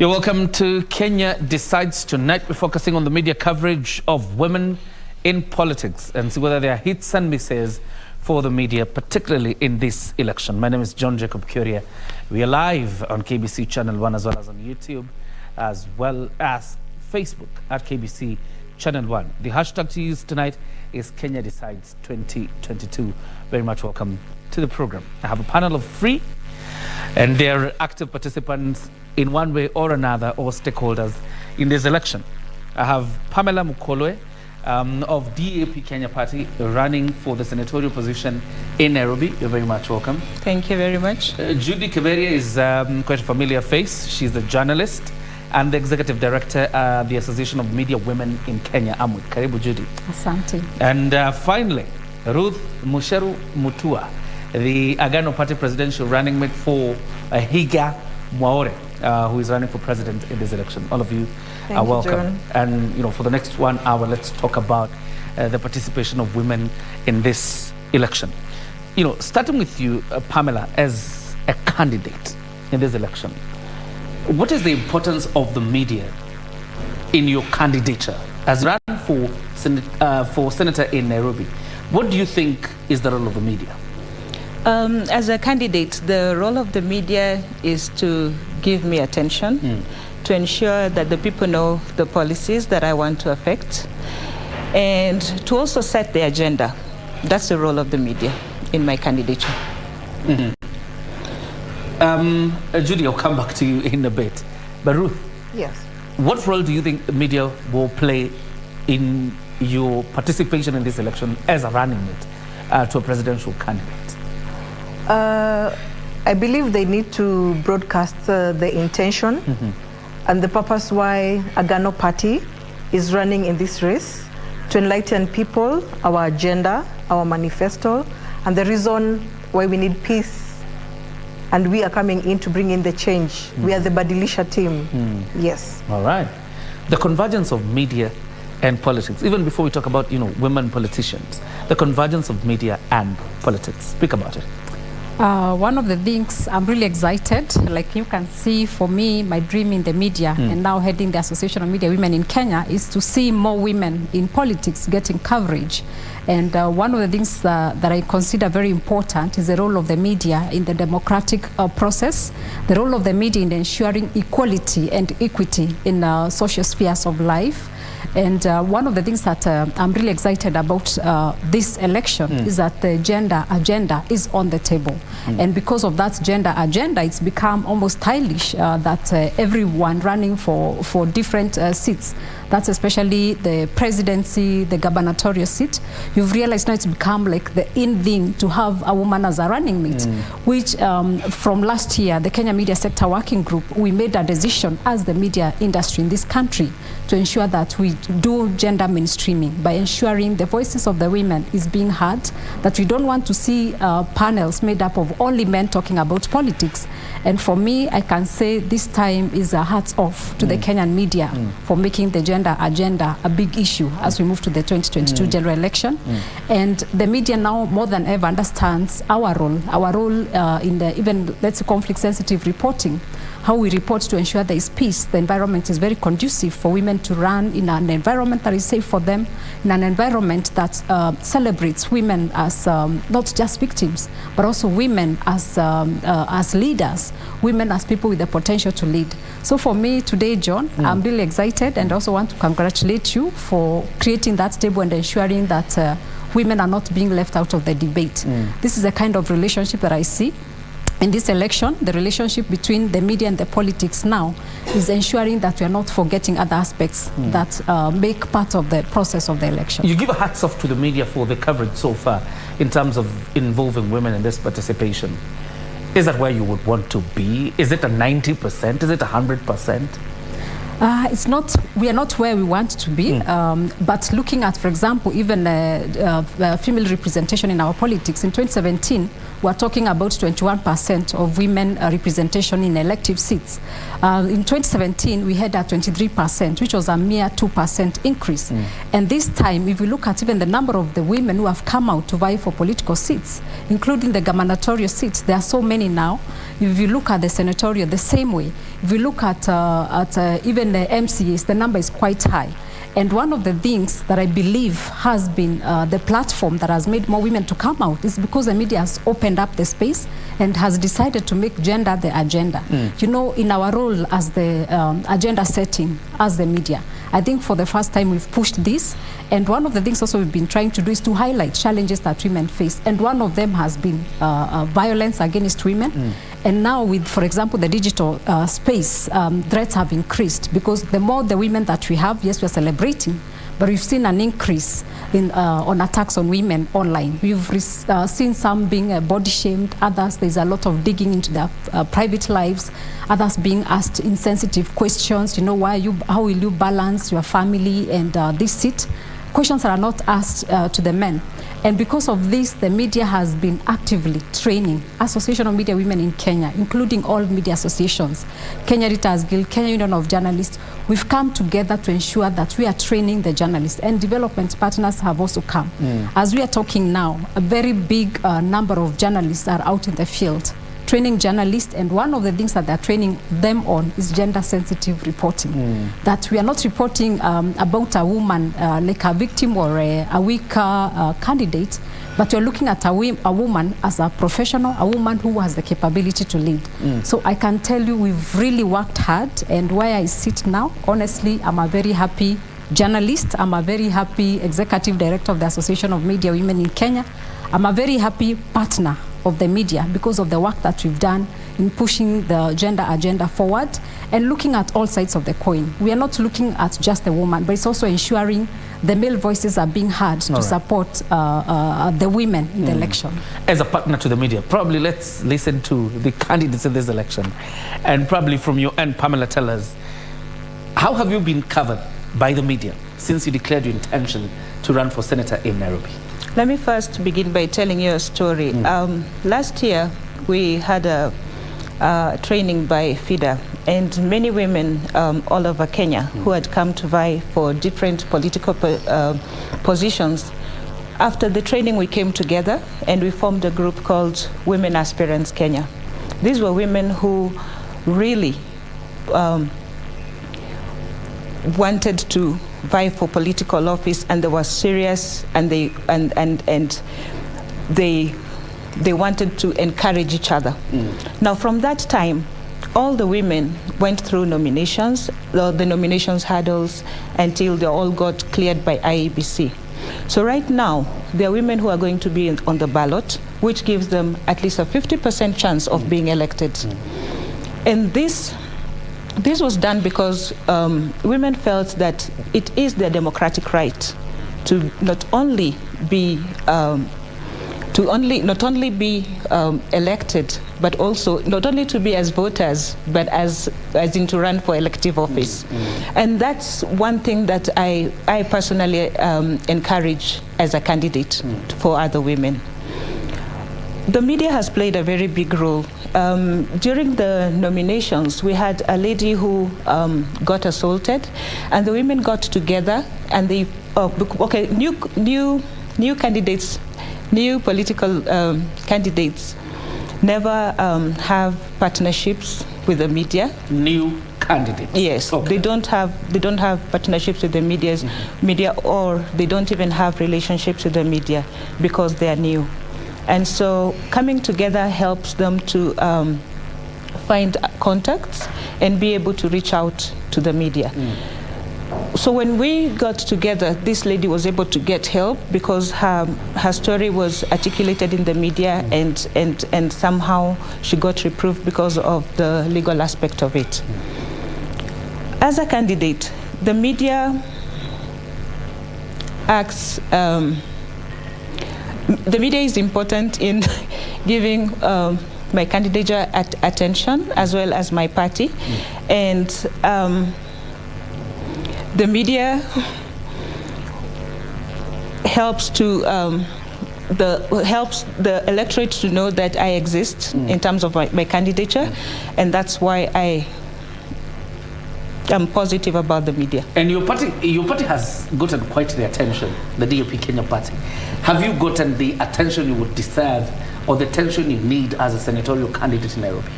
You're welcome to Kenya Decides. Tonight we're focusing on the media coverage of women in politics and see whether there are hits and misses for the media, particularly in this election. My name is John Jacob Curia. We are live on KBC Channel 1 as well as on YouTube, as well as Facebook at KBC Channel 1. The hashtag to use tonight is Kenya Decides 2022. Very much welcome to the program. I have a panel of three, and they're active participants in one way or another, or stakeholders in this election. I have Pamela Mukolwe of DAP Kenya Party, running for the senatorial position in Nairobi. You're very much welcome. Thank you very much. Judy Keberia is quite a familiar face. She's a journalist and the executive director at the Association of Media Women in Kenya, AMWI. Karibu, Judy. Asante. And finally, Ruth Musheru Mutua, the Agano Party presidential running mate for Higa Mwaore, who is running for president in this election. All of you are welcome. John. And for the next 1 hour, let's talk about the participation of women in this election. Starting with you, Pamela, as a candidate in this election, what is the importance of the media in your candidature as run for senator in Nairobi? What do you think is the role of the media? As a candidate, the role of the media is to give me attention, to ensure that the people know the policies that I want to affect, and to also set the agenda. That's the role of the media in my candidature. Judy, I'll come back to you in a bit. But Ruth, yes, what role do you think the media will play in your participation in this election as a running mate to a presidential candidate? I believe they need to broadcast the intention and the purpose why Agano Party is running in this race, to enlighten people, our agenda, our manifesto, and the reason why we need peace. And we are coming in to bring in the change. We are the Badilisha team. Yes. All right. The convergence of media and politics, even before we talk about women politicians, the convergence of media and politics. Speak about it. One of the things I'm really excited, like you can see, for me, my dream in the media and now heading the Association of Media Women in Kenya is to see more women in politics getting coverage. And one of the things that I consider very important is the role of the media in the democratic process, the role of the media in ensuring equality and equity in social spheres of life. And one of the things that I'm really excited about this election is that the gender agenda is on the table. And because of that gender agenda, it's become almost stylish that everyone running for different seats, that's especially the presidency, the gubernatorial seat, you've realized now it's become like the in thing to have a woman as a running mate, which from last year, the Kenya Media Sector Working Group, we made a decision as the media industry in this country to ensure that we do gender mainstreaming by ensuring the voices of the women is being heard, that we don't want to see panels made up of only men talking about politics. And for me, I can say this time is a hats off to the Kenyan media for making the gender agenda a big issue as we move to the 2022 general election. And the media now more than ever understands our role in the even, let's say, conflict sensitive reporting, how we report to ensure there is peace. The environment is very conducive for women to run in an environment that is safe for them, in an environment that celebrates women as not just victims, but also women as leaders, women as people with the potential to lead. So for me today, John, I'm really excited, and also want to congratulate you for creating that table and ensuring that women are not being left out of the debate. This is the kind of relationship that I see in this election. The relationship between the media and the politics now is ensuring that we are not forgetting other aspects that make part of the process of the election. You give a hats off to the media for the coverage so far in terms of involving women in this participation. Is that where you would want to be? Is it a 90%? Is it 100%? We are not where we want to be, but looking at, for example, even female representation in our politics, in 2017, we're talking about 21% of women representation in elective seats. In 2017, we had 23%, which was a mere 2% increase. And this time, if you look at even the number of the women who have come out to vie for political seats, including the gubernatorial seats, there are so many now. If you look at the senatorial, the same way. If you look at even the MCAs, the number is quite high. And one of the things that I believe has been the platform that has made more women to come out is because the media has opened up the space and has decided to make gender the agenda. You know, in our role as the agenda setting, as the media, I think for the first time we've pushed this. And one of the things also we've been trying to do is to highlight challenges that women face. And one of them has been violence against women. And now with, for example, the digital space, threats have increased because the more the women that we have, yes, we're celebrating, but we've seen an increase in, on attacks on women online. We've seen some being body shamed, others, there's a lot of digging into their private lives, others being asked insensitive questions, you know, how will you balance your family and this seat? Questions that are not asked to the men. And because of this, the media has been actively training Association of Media Women in Kenya, including all media associations, Kenya Editors Guild, Kenya Union of Journalists. We've come together to ensure that we are training the journalists, and development partners have also come. As we are talking now, a very big number of journalists are out in the field training journalists, and one of the things that they're training them on is gender-sensitive reporting. That we are not reporting about a woman like a victim or a weaker candidate, but we're looking at a woman as a professional, a woman who has the capability to lead. So I can tell you we've really worked hard, and where I sit now, honestly, I'm a very happy journalist. I'm a very happy executive director of the Association of Media Women in Kenya. I'm a very happy partner of the media because of the work that we've done in pushing the gender agenda forward and looking at all sides of the coin. We are not looking at just the woman, but it's also ensuring the male voices are being heard to support the women in the election. As a partner to the media, probably let's listen to the candidates in this election. And probably from your end, Pamela, tell us, how have you been covered by the media since you declared your intention to run for senator in Nairobi? Let me first begin by telling you a story. Last year, we had a training by FIDA, and many women all over Kenya who had come to vie for different political positions. After the training, we came together and we formed a group called Women Aspirants Kenya. These were women who really wanted to vie for political office, and they were serious, and they wanted to encourage each other. Now, from that time, all the women went through nominations, the nominations hurdles, until they all got cleared by IEBC. So right now, there are women who are going to be on the ballot, which gives them at least a 50% chance of being elected. And this was done because women felt that it is their democratic right to not only be elected, but also not only to be as voters, but as in to run for elective office. And that's one thing that I personally encourage as a candidate for other women. The media has played a very big role. During the nominations, we had a lady who got assaulted, and the women got together, and they new candidates, new political candidates never have partnerships with the media. New candidates. Yes, they don't have partnerships with the media, or they don't even have relationships with the media because they are new. And so coming together helps them to find contacts and be able to reach out to the media. So when we got together, this lady was able to get help because her story was articulated in the media, and somehow she got reproved because of the legal aspect of it. As a candidate, the media acts. The media is important in giving my candidature attention, as well as my party. And The media helps to helps the electorate to know that I exist in terms of my candidature, and that's why I'm positive about the media. And your party has gotten quite the attention, the DAP Kenya party. Have you gotten the attention you would deserve or the attention you need as a senatorial candidate in Nairobi?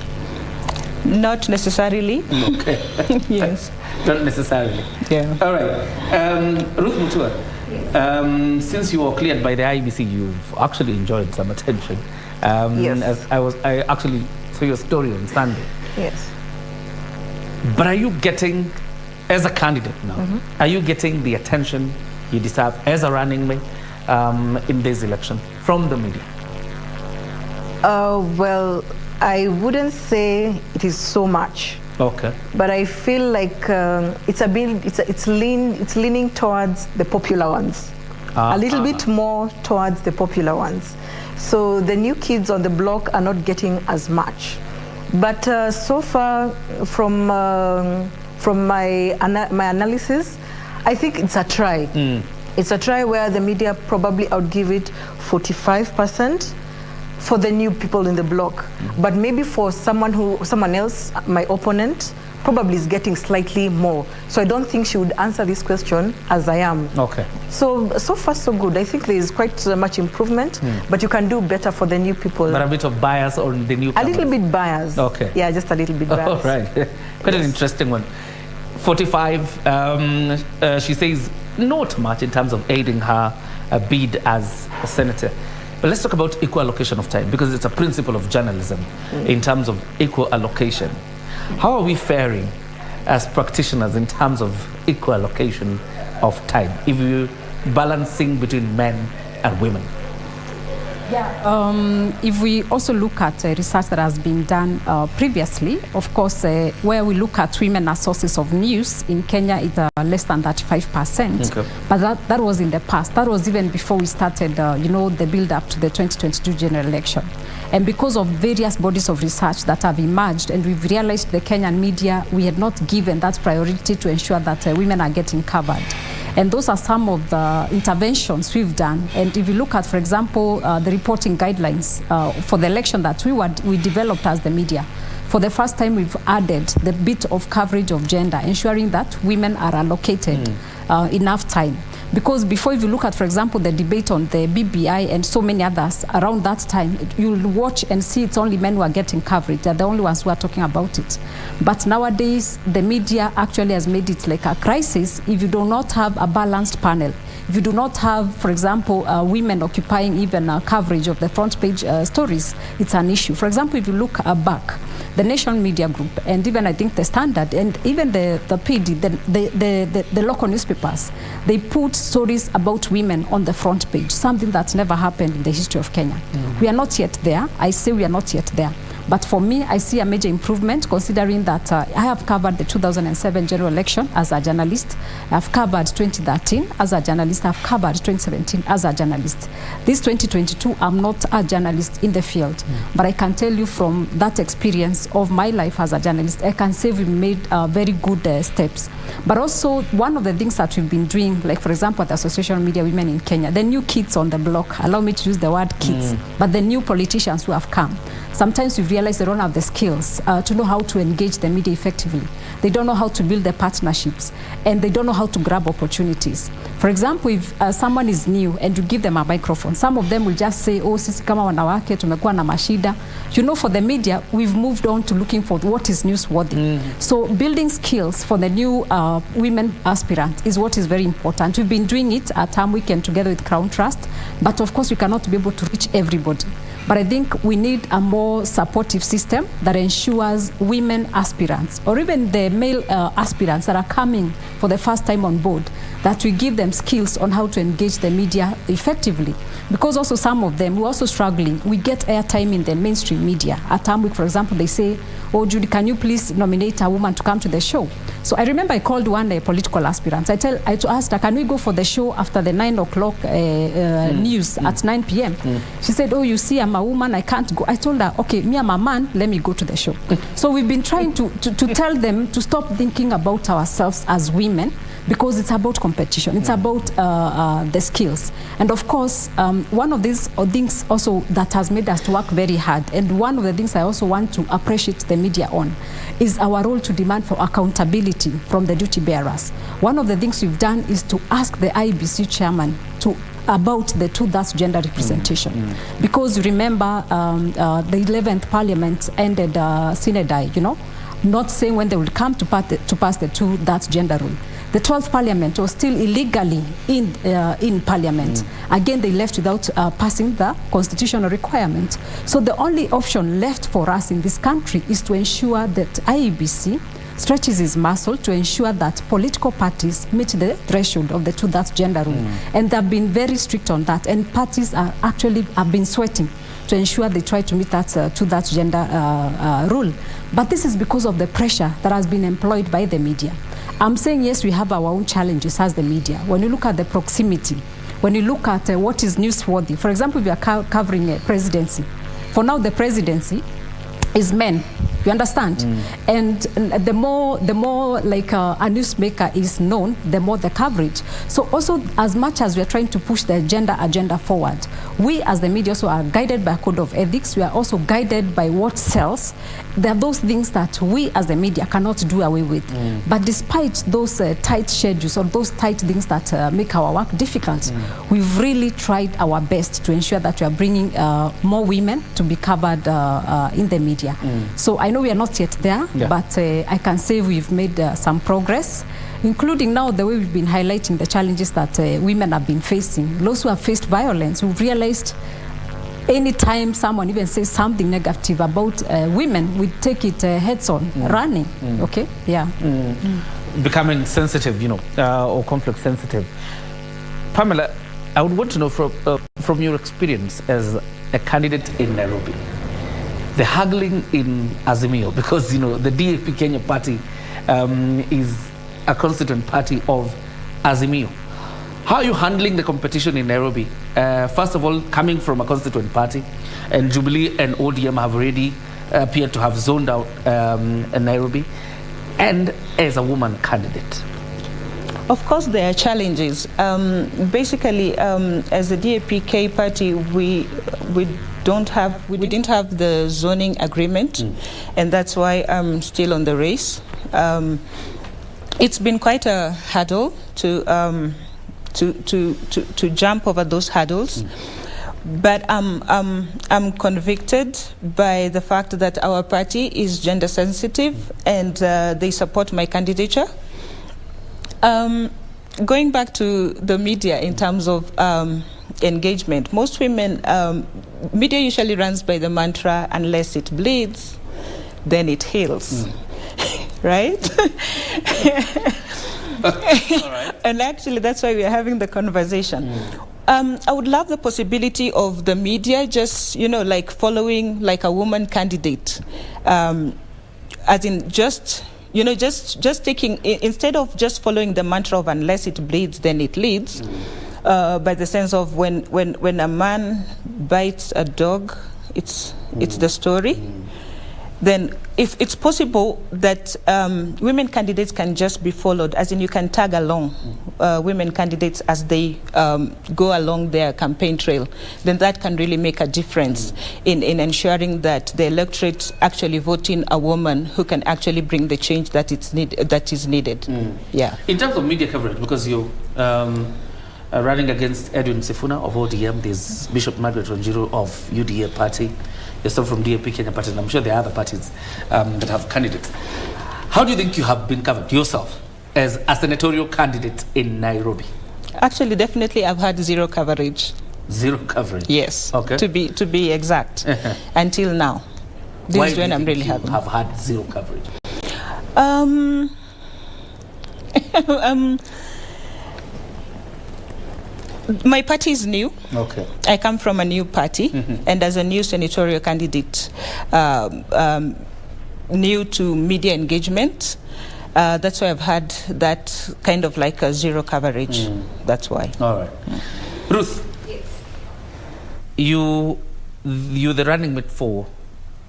Not necessarily. Okay. Yes. Not necessarily. Yeah. All right. Ruth Mutua, since you were cleared by the IBC, you've actually enjoyed some attention. Yes. As I actually saw your story on Sunday. Yes. But are you getting, as a candidate now, are you getting the attention you deserve as a running mate in this election from the media? Well, I wouldn't say it is so much. Okay. But I feel like it's leaning towards the popular ones, a little bit more towards the popular ones. So the new kids on the block are not getting as much. But so far, from my analysis, I think it's a try. It's a try where the media probably outgive it 45%. For the new people in the block, but maybe for someone else, my opponent, probably is getting slightly more. So I don't think she would answer this question as I am. Okay. So far so good. I think there is quite much improvement, but you can do better for the new people. But a bit of bias on the new. A little bit biased. Okay. Yeah, just a little bit biased. All right. Quite an interesting one. 45. She says not much in terms of aiding her bid as a senator. But let's talk about equal allocation of time, because it's a principle of journalism in terms of equal allocation. How are we faring as practitioners in terms of equal allocation of time, if you're balancing between men and women? Yeah. If we also look at research that has been done previously, of course, where we look at women as sources of news in Kenya, it's less than 35%. Okay. But that was in the past. That was even before we started, the build-up to the 2022 general election. And because of various bodies of research that have emerged, and we've realized the Kenyan media, we had not given that priority to ensure that women are getting covered. And those are some of the interventions we've done. And if you look at, for example, the reporting guidelines for the election that we developed as the media, for the first time we've added the bit of coverage of gender, ensuring that women are allocated enough time. Because before, if you look at, for example, the debate on the BBI and so many others, around that time, you'll watch and see it's only men who are getting coverage. They're the only ones who are talking about it. But nowadays, the media actually has made it like a crisis if you do not have a balanced panel. If you do not have, for example, women occupying even coverage of the front page stories, it's an issue. For example, if you look back, the National Media Group, and even I think the Standard, and even the PD, the local newspapers, they put stories about women on the front page, something that's never happened in the history of Kenya. We are not yet there. I say we are not yet there. But for me, I see a major improvement, considering that I have covered the 2007 general election as a journalist. I've covered 2013 as a journalist. I've covered 2017 as a journalist. This 2022, I'm not a journalist in the field. But I can tell you from that experience of my life as a journalist, I can say we made very good steps. But also, one of the things that we've been doing, like, for example, the Association of Media Women in Kenya, the new kids on the block, allow me to use the word kids, but the new politicians who have come, sometimes we realize they don't have the skills to know how to engage the media effectively. They don't know how to build the partnerships, and they don't know how to grab opportunities. For example, if someone is new and you give them a microphone, some of them will just say, oh, sisi kama wanawake tumekuwa na mashida. For the media, we've moved on to looking for what is newsworthy. So building skills for the new women aspirants is what is very important. We've been doing it at Term Weekend together with Crown Trust, but of course we cannot be able to reach everybody. But I think we need a more supportive system that ensures women aspirants, or even the male aspirants that are coming for the first time on board, that we give them skills on how to engage the media effectively. Because also some of them, we're also struggling. We get airtime in the mainstream media. At Term Week, for example, they say, oh, Judy, can you please nominate a woman to come to the show? So I remember I called one political aspirant. I asked her, can we go for the show after the 9 o'clock news at 9 p.m.? She said, oh, you see, I'm a woman, I can't go. I told her, okay, me, I'm a man, let me go to the show. So we've been trying to tell them to stop thinking about ourselves as women, because it's about competition. It's about the skills. And of course, one of these things also that has made us to work very hard, and one of the things I also want to appreciate the media on, is our role to demand for accountability from the duty bearers. One of the things we've done is to ask the IBC chairman about the two-thirds gender representation. Because remember, the 11th Parliament ended sine die, not saying when they will come to pass the two-thirds gender rule. The 12th Parliament was still illegally in Parliament. Again, they left without passing the constitutional requirement. So the only option left for us in this country is to ensure that IEBC stretches its muscle to ensure that political parties meet the threshold of the two-thirds gender rule. And they've been very strict on that. And parties have been sweating to ensure they try to meet that two-thirds gender rule. But this is because of the pressure that has been employed by the media. I'm saying, yes, we have our own challenges as the media. When you look at the proximity, when you look at what is newsworthy, for example, if you are covering a presidency, for now the presidency is men. You understand? And the more like a newsmaker is known, the more the coverage. So also, as much as we are trying to push the gender agenda forward, we as the media also are guided by a code of ethics. We are also guided by what sells. There are those things that we as the media cannot do away with. But despite those tight schedules or those tight things that make our work difficult, we've really tried our best to ensure that we are bringing more women to be covered in the media. So I know we are not yet there, but I can say we've made some progress, including now the way we've been highlighting the challenges that women have been facing. Those who have faced violence, who've realized anytime someone even says something negative about women, we take it heads on, running. Okay? Yeah. Becoming sensitive, or conflict sensitive. Pamela, I would want to know from your experience as a candidate in Nairobi, the haggling in Azimio, because the DAP Kenya party is a constituent party of Azimio. How are you handling the competition in Nairobi? First of all, coming from a constituent party, and Jubilee and ODM have already appeared to have zoned out Nairobi, and as a woman candidate. Of course, there are challenges. Basically, as a DAPK party, we didn't have the zoning agreement, and that's why I'm still on the race. It's been quite a hurdle to jump over those hurdles. But I'm convicted by the fact that our party is gender sensitive, and they support my candidature. Going back to the media in terms of engagement, most women, media usually runs by the mantra, unless it bleeds, then it heals. Right? All right? And actually, that's why we are having the conversation. I would love the possibility of the media just, like following like a woman candidate, as in just taking, instead of just following the mantra of unless it bleeds, then it leads, by the sense of when a man bites a dog, it's the story. Then if it's possible that women candidates can just be followed, as in you can tag along women candidates as they go along their campaign trail, then that can really make a difference in ensuring that the electorate actually voting a woman who can actually bring the change that is needed. Yeah. In terms of media coverage, because you're running against Edwin Sifuna of ODM, there's Bishop Margaret Wanjiru of UDA party, yourself from DAP Kenya party, and I'm sure there are other parties that have candidates. How do you think you have been covered yourself as a senatorial candidate in Nairobi? Actually, definitely I've had zero coverage. Zero coverage? Yes. Okay. To be exact. Until now. This is when I'm really happy. Have had zero coverage? My party is new. Okay. I come from a new party, and as a new senatorial candidate, new to media engagement, that's why I've had that kind of like a zero coverage. That's why. All right. Ruth, yes. You're the running mate for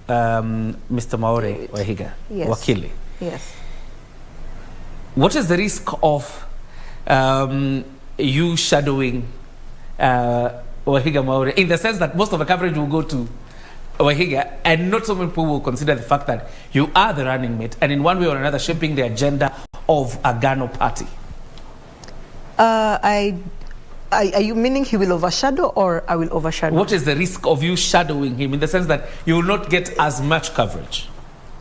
Mr. Maore Wahiga, yes. Wakili. Yes. What is the risk of you shadowing Wahiga Maure, in the sense that most of the coverage will go to Wahiga, and not so many people will consider the fact that you are the running mate, and in one way or another shaping the agenda of a Agano party? Are you meaning he will overshadow or I will overshadow? What is the risk of you shadowing him, in the sense that you will not get as much coverage?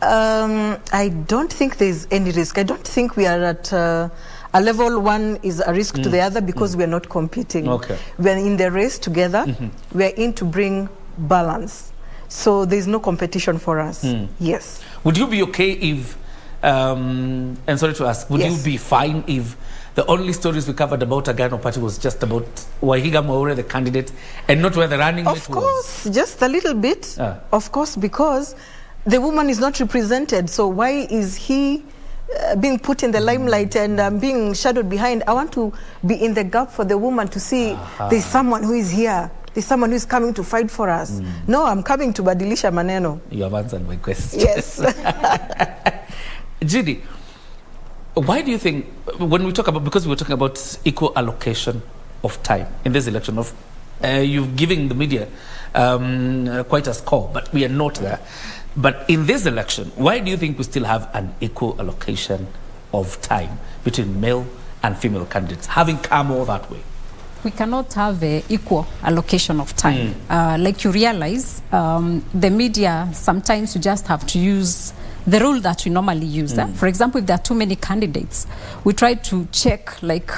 I don't think there's any risk. I don't think we are at a level one is a risk to the other, because we are not competing. Okay. We're in the race together. We're in to bring balance. So there's no competition for us. Yes. Would you be okay if, and sorry to ask, would you be fine if the only stories we covered about Agano Party was just about Wahiga Maure, the candidate, and not where the running mate was? Of course, just a little bit. Of course, because the woman is not represented. So why is he being put in the limelight and being shadowed behind? I want to be in the gap for the woman to see there's someone who is here. There's someone who is coming to fight for us. No, I'm coming to badilisha maneno. You have answered my question. Yes. Judy, why do you think, when we talk about, because we were talking about equal allocation of time in this election, of you've given the media quite a score, but we are not there. But in this election, why do you think we still have an equal allocation of time between male and female candidates, having come all that way? We cannot have an equal allocation of time. Like you realize, the media, sometimes you just have to use the rule that we normally use. For example, if there are too many candidates, we try to check, like,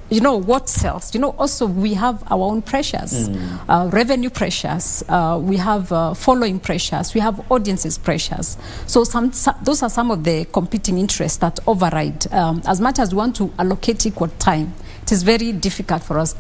you know, what sells. You know, also we have our own pressures, revenue pressures, we have following pressures, we have audiences pressures. So those are some of the competing interests that override. As much as we want to allocate equal time, it is very difficult for us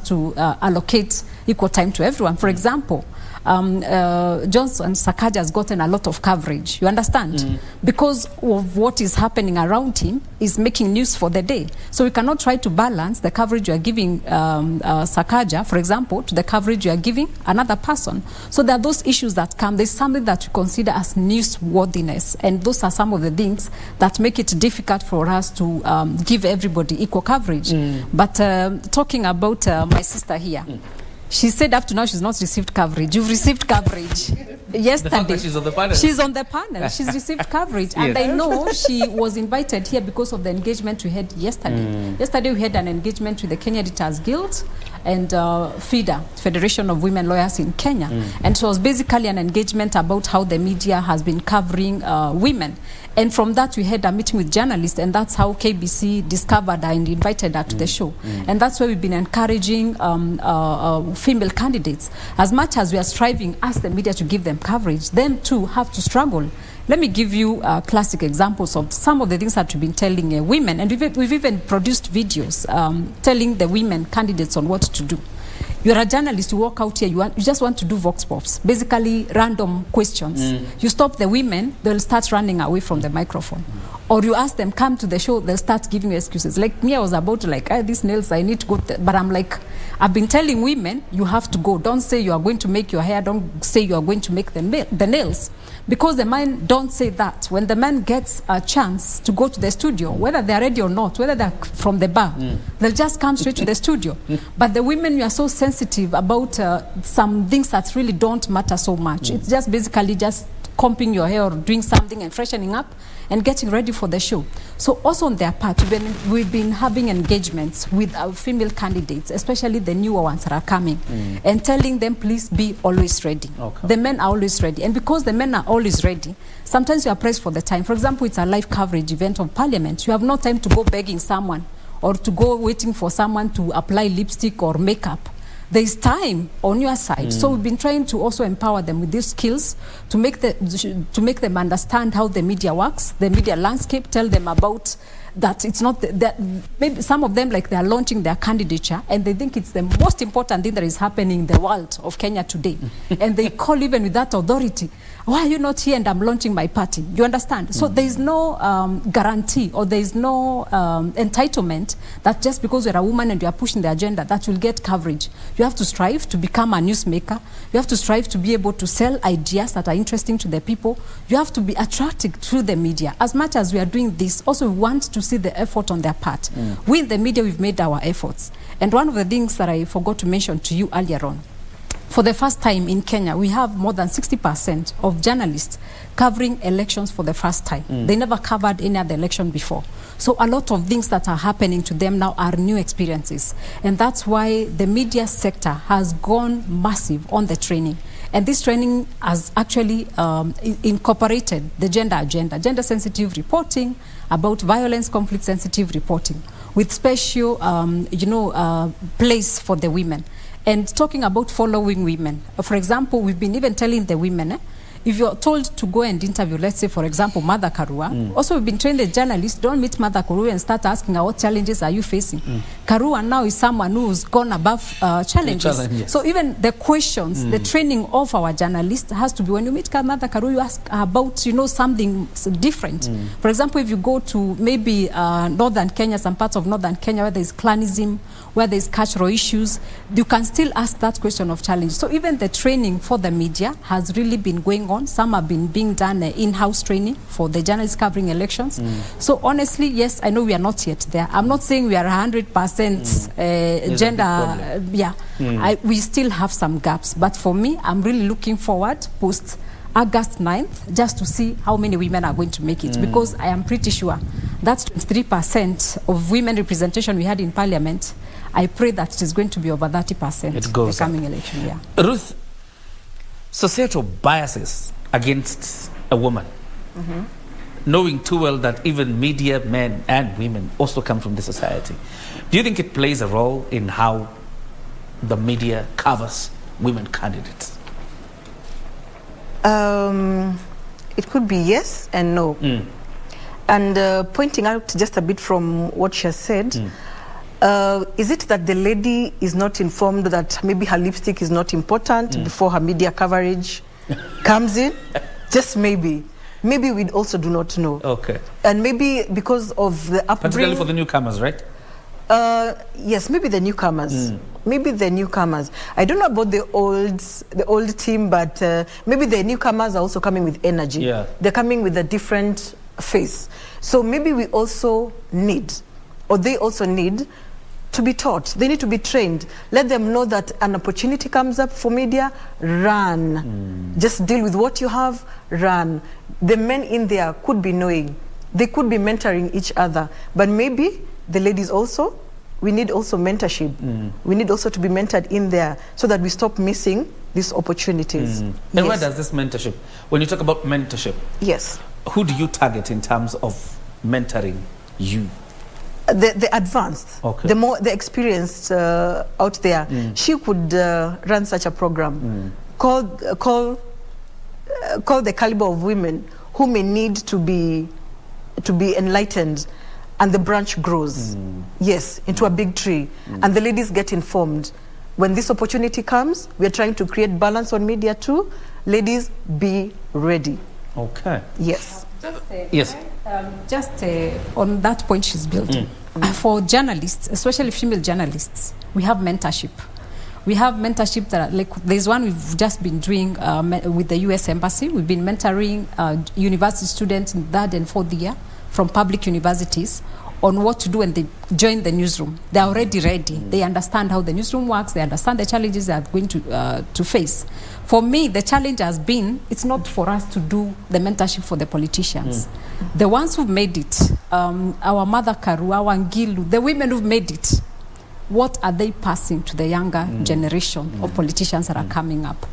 to allocate equal time to everyone. For example, Johnson Sakaja has gotten a lot of coverage, you understand? Because of what is happening around him is making news for the day. So we cannot try to balance the coverage you are giving Sakaja, for example, to the coverage you are giving another person. So there are those issues that come. There's something that we consider as newsworthiness, and those are some of the things that make it difficult for us to give everybody equal coverage. But talking about my sister here, she said up to now she's not received coverage. You've received coverage. Yesterday. She's on the panel. She's on the panel. She's received coverage. And I know she was invited here because of the engagement we had yesterday. Yesterday we had an engagement with the Kenya Editors Guild and FIDA, Federation of Women Lawyers in Kenya. And it was basically an engagement about how the media has been covering women. And from that, we had a meeting with journalists, and that's how KBC discovered her and invited her to the show. And that's why we've been encouraging female candidates. As much as we are striving as the media to give them coverage, them too have to struggle. Let me give you classic examples of some of the things that we've been telling women, and we've even produced videos telling the women candidates on what to do. You're a journalist, you walk out here, you just want to do vox pops, basically random questions. You stop the women, they'll start running away from the microphone. Or you ask them, come to the show, they'll start giving you excuses. Like me, I was about to these nails, I need to go. But I'm like, I've been telling women, you have to go. Don't say you are going to make your hair. Don't say you are going to make the nails. Because the men don't say that. When the man gets a chance to go to the studio, whether they're ready or not, whether they're from the bar, they'll just come straight to the studio. But the women, you are so sensitive about some things that really don't matter so much. It's just basically just combing your hair or doing something and freshening up and getting ready for the show. So also on their part, we've been having engagements with our female candidates, especially the newer ones that are coming, and telling them, please be always ready. Okay. The men are always ready. And because the men are always ready, sometimes you are pressed for the time. For example, it's a live coverage event of Parliament. You have no time to go begging someone or to go waiting for someone to apply lipstick or makeup. There is time on your side. So we've been trying to also empower them with these skills to make them understand how the media works, the media landscape, tell them about that it's not that maybe some of them, like, they are launching their candidature and they think it's the most important thing that is happening in the world of Kenya today. And they call even with that authority, why are you not here and I'm launching my party? You understand? So there is no guarantee, or there is no entitlement that just because you're a woman and you are pushing the agenda that you'll get coverage. You have to strive to become a newsmaker. You have to strive to be able to sell ideas that are interesting to the people. You have to be attractive through the media. As much as we are doing this, also we want to see the effort on their part. We in the media, we've made our efforts. And one of the things that I forgot to mention to you earlier on, for the first time in Kenya, we have more than 60% of journalists covering elections for the first time. They never covered any other election before. So a lot of things that are happening to them now are new experiences. And that's why the media sector has gone massive on the training. And this training has actually incorporated the gender agenda, gender-sensitive reporting, about violence, conflict-sensitive reporting, with special, place for the women. And talking about following women, for example, we've been even telling the women, if you're told to go and interview, let's say, for example, Mother Karua, also we've been trained the journalists, don't meet Mother Karua and start asking her, what challenges are you facing? Karua now is someone who's gone above challenges. Yes. So even the questions, the training of our journalists has to be, when you meet Mother Karua, you ask about, something different. For example, if you go to maybe northern Kenya, some parts of northern Kenya where there's clanism, where there's cultural issues, you can still ask that question of challenge. So even the training for the media has really been going on. Some have been being done in-house training for the journalists covering elections. So honestly, yes, I know we are not yet there. I'm not saying we are 100% gender. We still have some gaps. But for me, I'm really looking forward post August 9th just to see how many women are going to make it. Because I am pretty sure that's 23% of women representation we had in parliament. I pray that it is going to be over 30% it goes the coming election. Yeah. Ruth, societal biases against a woman, knowing too well that even media men and women also come from the society. Do you think it plays a role in how the media covers women candidates? It could be yes and no. And pointing out just a bit from what she has said, is it that the lady is not informed that maybe her lipstick is not important before her media coverage comes in? Just maybe. Maybe we also do not know. Okay. And maybe because of the upbringing... Particularly for the newcomers, right? Yes, maybe the newcomers. Maybe the newcomers. I don't know about the old team, but maybe the newcomers are also coming with energy. Yeah. They're coming with a different face. So maybe we also need, or they also need, to be taught. They need to be trained. Let them know that an opportunity comes up for media, run. Just deal with what you have, run. The men in there could be knowing. They could be mentoring each other. But maybe the ladies also, we need also mentorship. We need also to be mentored in there so that we stop missing these opportunities. And where does this mentorship, when you talk about mentorship, yes, who do you target in terms of mentoring you? The advanced, Okay. the experienced out there. She could run such a program. Call the caliber of women who may need to be enlightened, and the branch grows. Yes, into a big tree, and the ladies get informed. When this opportunity comes, we are trying to create balance on media too. Ladies, be ready. Okay. Yes. Yes. On that point she's building. For journalists, especially female journalists, we have mentorship. We have mentorship that, there's one we've just been doing with the U.S. Embassy. We've been mentoring university students in third and fourth year from public universities on what to do when they join the newsroom. They're already ready. They understand how the newsroom works. They understand the challenges they are going to face. For me, the challenge has been, it's not for us to do the mentorship for the politicians. The ones who've made it, our Mother Karua, our Ngilu, the women who've made it, what are they passing to the younger generation of politicians that are coming up?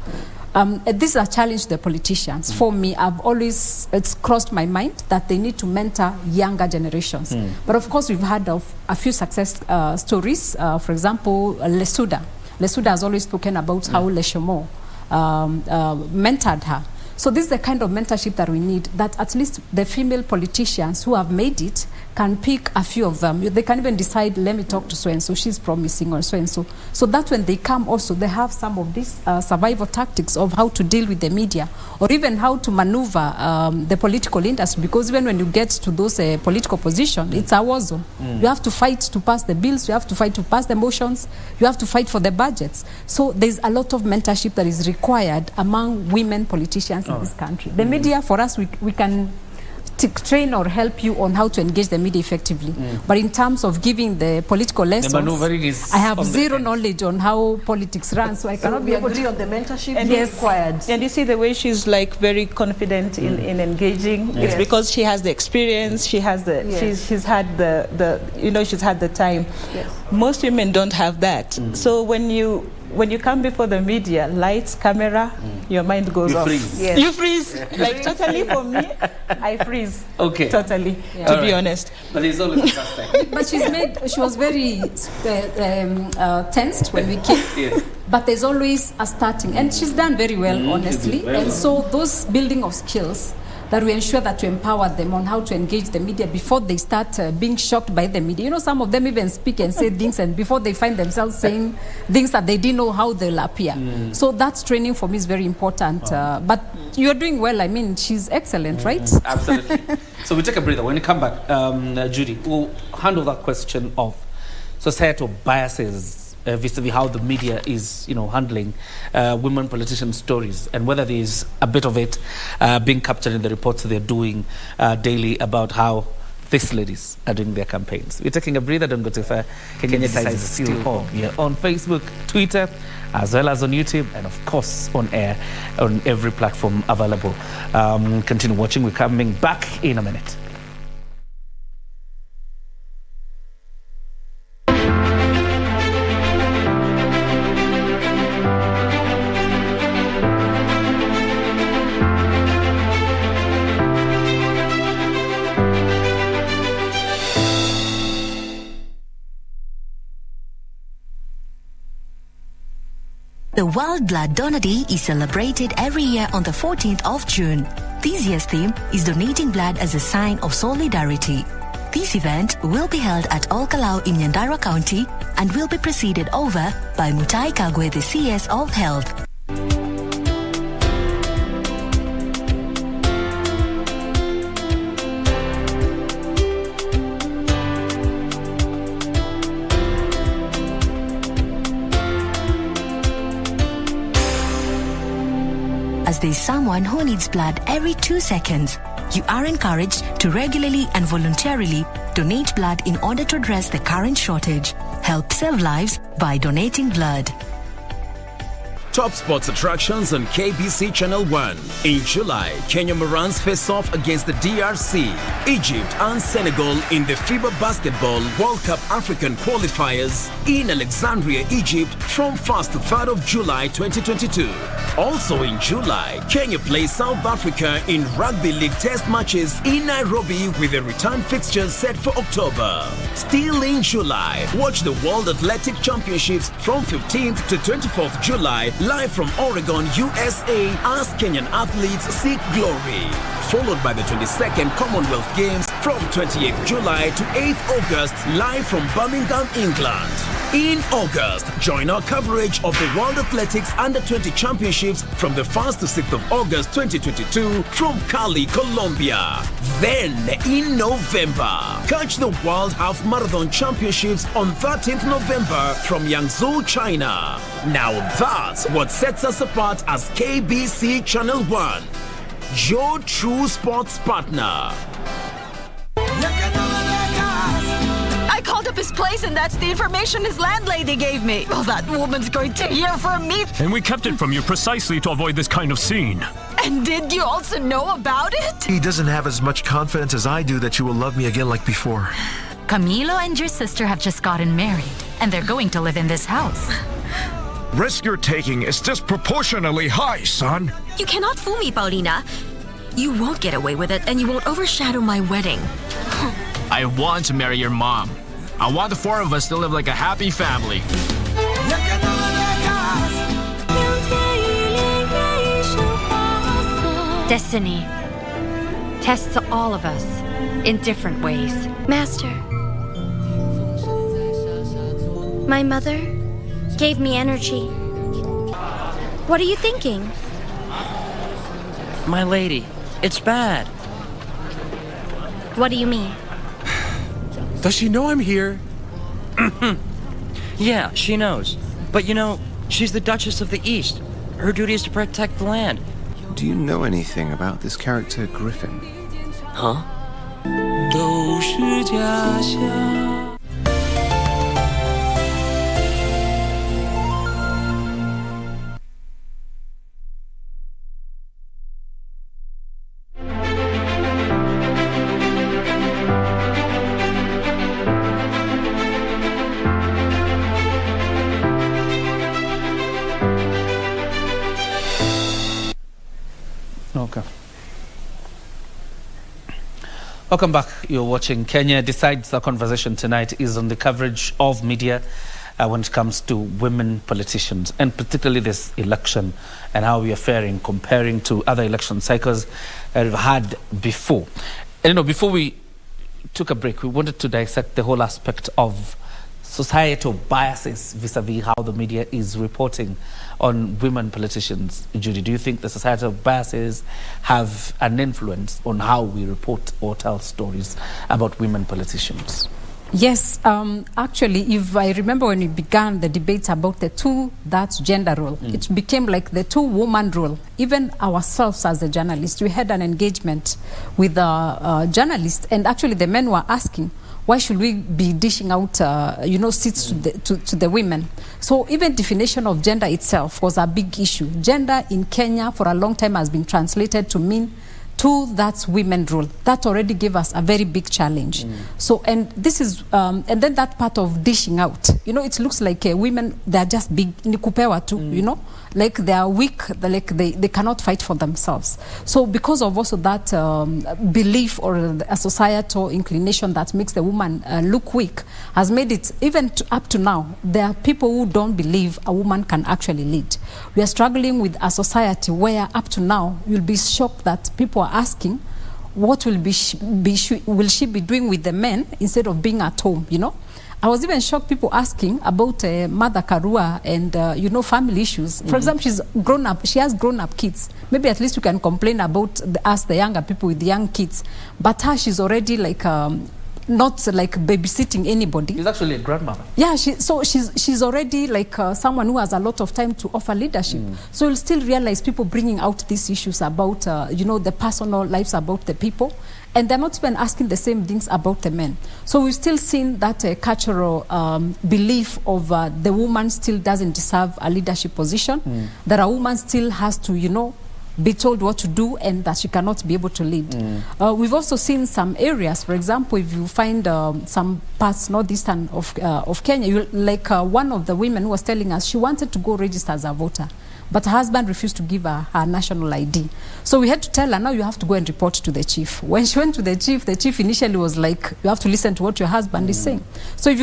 This is a challenge to the politicians. For me, it's crossed my mind that they need to mentor younger generations. But of course, we've had a few success stories. For example, Lesuda. Lesuda has always spoken about how Leshomo mentored her. So this is the kind of mentorship that we need, that at least the female politicians who have made it can pick a few of them. They can even decide, let me talk to so-and-so, she's promising, or so-and-so. So that when they come also, they have some of these survival tactics of how to deal with the media, or even how to maneuver the political industry, because even when you get to those political positions, it's a war zone. You have to fight to pass the bills, you have to fight to pass the motions, you have to fight for the budgets. So there's a lot of mentorship that is required among women politicians in this country. The media, for us, we can train or help you on how to engage the media effectively. But in terms of giving the political lessons, maneuvering is I have on the zero end. knowledge on how politics run, so I cannot be able agree to. on the mentorship And required. And you see the way she's like very confident in engaging. It's because she has the experience. She has the she's had the she's had the time. Yes. Most women don't have that. So when you come before the media, lights, camera, your mind goes off. Freeze. Yes. You freeze. Like totally for me, I freeze. Okay. Totally, Yeah. to All be right. honest. But it's always the first time. But she was very tensed when we came. Yes. But there's always a starting, and she's done very well, honestly. very And well. so those building of skills that we ensure that we empower them on how to engage the media before they start being shocked by the media. You know, some of them even speak and say things, and before they find themselves saying things that they didn't know how they'll appear. So that's training for me is very important. But you're doing well. I mean, she's excellent, right? Absolutely. So we take a breather. When you come back, Judy, we'll handle that question of societal biases vis-a-vis how the media is, handling women politician stories, and whether there is a bit of it being captured in the reports they're doing daily about how these ladies are doing their campaigns. We're taking a breather. Don't go too far. Kenya Decides is still home. We're on Facebook, Twitter, as well as on YouTube, and of course on air on every platform available. Continue watching. We're coming back in a minute. The World Blood Donor Day is celebrated every year on the 14th of June. This year's theme is donating blood as a sign of solidarity. This event will be held at Olkalau in Nyandarua County and will be presided over by Mutai Kagwe, the CS of Health. As there is someone who needs blood every 2 seconds, you are encouraged to regularly and voluntarily donate blood in order to address the current shortage. Help save lives by donating blood. Top sports attractions on KBC Channel 1. In July, Kenya Morans face off against the DRC, Egypt and Senegal in the FIBA Basketball World Cup African qualifiers in Alexandria, Egypt from 1st to 3rd of July 2022. Also in July, Kenya plays South Africa in Rugby League test matches in Nairobi with a return fixture set for October. Still in July, watch the World Athletic Championships from 15th to 24th July live from Oregon, USA as Kenyan athletes seek glory. Followed by the 22nd Commonwealth Games from 28th July to 8th August live from Birmingham, England. In August, join our coverage of the World Athletics Under-20 Championships from the 1st to 6th of August 2022 from Cali, Colombia. Then, in November, catch the World Half Marathon Championships on 13th November from Yangzhou, China. Now that's what sets us apart as KBC Channel 1, your true sports partner. I called up his place and that's the information his landlady gave me. Well, that woman's going to hear from me. And we kept it from you precisely to avoid this kind of scene. And did you also know about it? He doesn't have as much confidence as I do that you will love me again like before. Camilo and your sister have just gotten married, and they're going to live in this house. Risk you're taking is disproportionately high, son. You cannot fool me, Paulina. You won't get away with it, and you won't overshadow my wedding. I want to marry your mom. I want the four of us to live like a happy family. Destiny tests all of us in different ways. Master, my mother gave me energy. What are you thinking? My lady, it's bad. What do you mean? Does she know I'm here? Yeah, she knows. But you know, she's the Duchess of the East. Her duty is to protect the land. Do you know anything about this character, Griffin? Huh? Okay. Welcome back. You're watching Kenya Decides. Our conversation tonight is on the coverage of media when it comes to women politicians, and particularly this election and how we are faring comparing to other election cycles that we've had before. And before we took a break, we wanted to dissect the whole aspect of societal biases vis-a-vis how the media is reporting on women politicians. Judy, do you think the societal biases have an influence on how we report or tell stories about women politicians? Yes, actually, if I remember when we began the debates about the that's gender role, it became like the woman role. Even ourselves as a journalist, we had an engagement with a journalist, and actually the men were asking, why should we be dishing out, seats to the women? So even definition of gender itself was a big issue. Gender in Kenya for a long time has been translated to mean that's women rule. That already gave us a very big challenge. So, and this is, and then that part of dishing out, it looks like women, they're just big, nikupewa too, like they are weak, like they cannot fight for themselves. So because of also that belief or a societal inclination that makes the woman look weak, has made it, even up to now, there are people who don't believe a woman can actually lead. We are struggling with a society where up to now, you'll be shocked that people are asking, what will will she be doing with the men instead of being at home, I was even shocked people asking about Mother Karua and, family issues. For example, she's grown up, she has grown up kids. Maybe at least we can complain about us, the younger people with the young kids. But her, she's already like, not like babysitting anybody. She's actually a grandmother. Yeah, she's already like someone who has a lot of time to offer leadership. So you'll still realize people bringing out these issues about, the personal lives about the people. And they're not even asking the same things about the men. So we've still seen that cultural belief of the woman still doesn't deserve a leadership position. That a woman still has to, be told what to do and that she cannot be able to lead. We've also seen some areas, for example, if you find some parts northeastern of Kenya, one of the women was telling us she wanted to go register as a voter, but her husband refused to give her her national ID. So we had to tell her, now you have to go and report to the chief. When she went to the chief initially was like, you have to listen to what your husband is saying. So if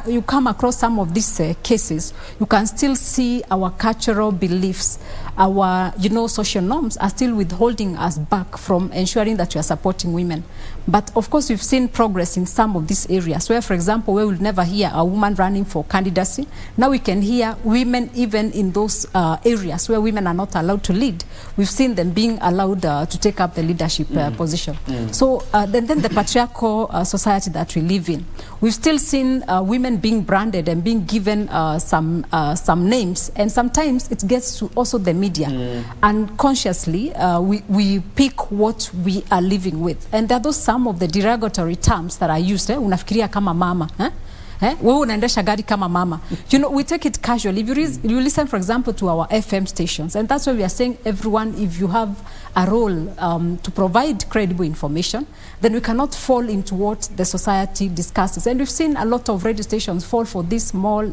you come across some of these cases, you can still see our cultural beliefs, our social norms are still withholding us back from ensuring that we are supporting women. But of course, we've seen progress in some of these areas where, for example, we will never hear a woman running for candidacy. Now we can hear women even in those areas where women are not allowed to lead. We've seen them being allowed to take up the leadership position. So then the patriarchal society that we live in, we've still seen women being branded and being given some names, and sometimes it gets to also the media. Unconsciously, we pick what we are living with. And there are those some of the derogatory terms that are used. Unafikiria kama mama. Wewe unaendesha gari kama mama. We take it casually. If you listen, for example, to our FM stations, and that's why we are saying, everyone, if you have a role to provide credible information, then we cannot fall into what the society discusses. And we've seen a lot of radio stations fall for these small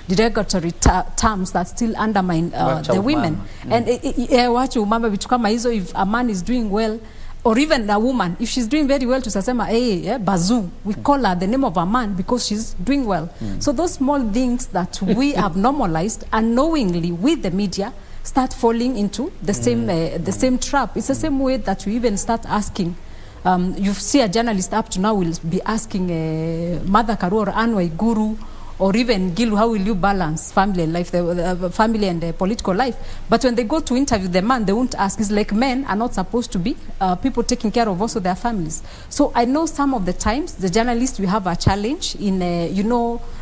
derogatory terms that still undermine the women. And wacha umama vitu kama hizo, if a man is doing well, or even a woman, if she's doing very well, to sasema, hey, bazoo, we call her the name of a man because she's doing well. So those small things that we have normalized unknowingly with the media start falling into the same trap. It's the same way that we even start asking. You see a journalist up to now will be asking Mother Karua or Anwar Guru, or even Gilu, how will you balance family and life, family and political life? But when they go to interview the man, they won't ask. It's like men are not supposed to be people taking care of also their families. So I know some of the times, the journalists, we have a challenge in,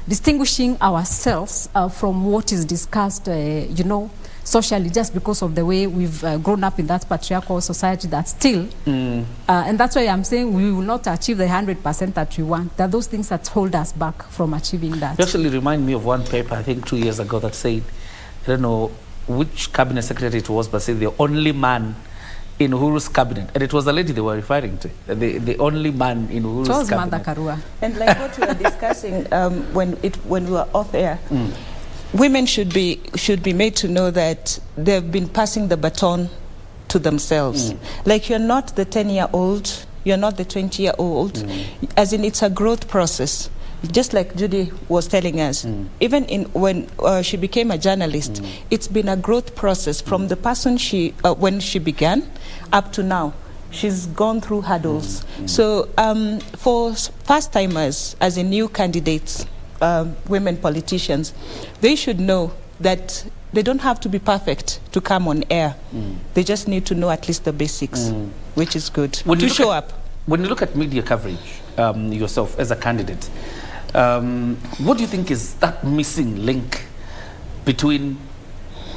distinguishing ourselves from what is discussed, socially, just because of the way we've grown up in that patriarchal society that still, and that's why I'm saying we will not achieve the 100% that we want. There are those things that hold us back from achieving that. You actually remind me of one paper, I think 2 years ago, that said, I don't know which cabinet secretary it was, but said the only man in Uhuru's cabinet, and it was the lady they were referring to, the only man in Uhuru's cabinet. Karua. And like what we were discussing when we were off air, women should be made to know that they've been passing the baton to themselves. Like, you're not the 10-year-old, you're not the 20-year-old, as in it's a growth process. Just like Judy was telling us, even when she became a journalist, it's been a growth process from the person when she began up to now. She's gone through hurdles. So for first-timers, as in new candidates, women politicians, they should know that they don't have to be perfect to come on air. They just need to know at least the basics, which is good, to show up. When you look at media coverage, yourself as a candidate, what do you think is that missing link between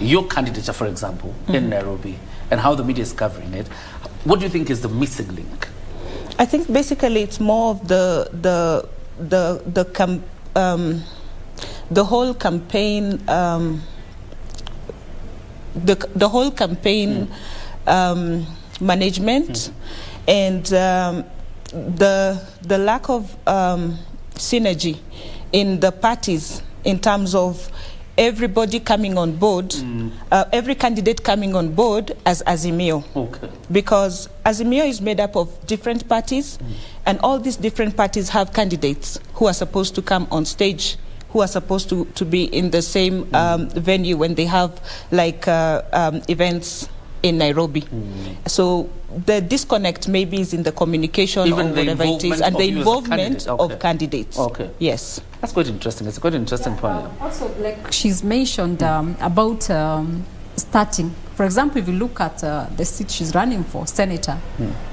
your candidature, for example, in Nairobi, and how the media is covering it? What do you think is the missing link? I think basically it's more of the whole campaign, the whole campaign management, and the lack of synergy in the parties in terms of everybody coming on board, every candidate coming on board as Azimio. Okay. Because Azimio is made up of different parties, and all these different parties have candidates who are supposed to come on stage, who are supposed to be in the same venue when they have like events in Nairobi. So the disconnect maybe is in the communication or whatever it is, and the involvement of candidates. Okay. Yes. That's quite interesting. It's a quite interesting point. Also, like she's mentioned about starting. For example, if you look at the seat she's running for, Senator,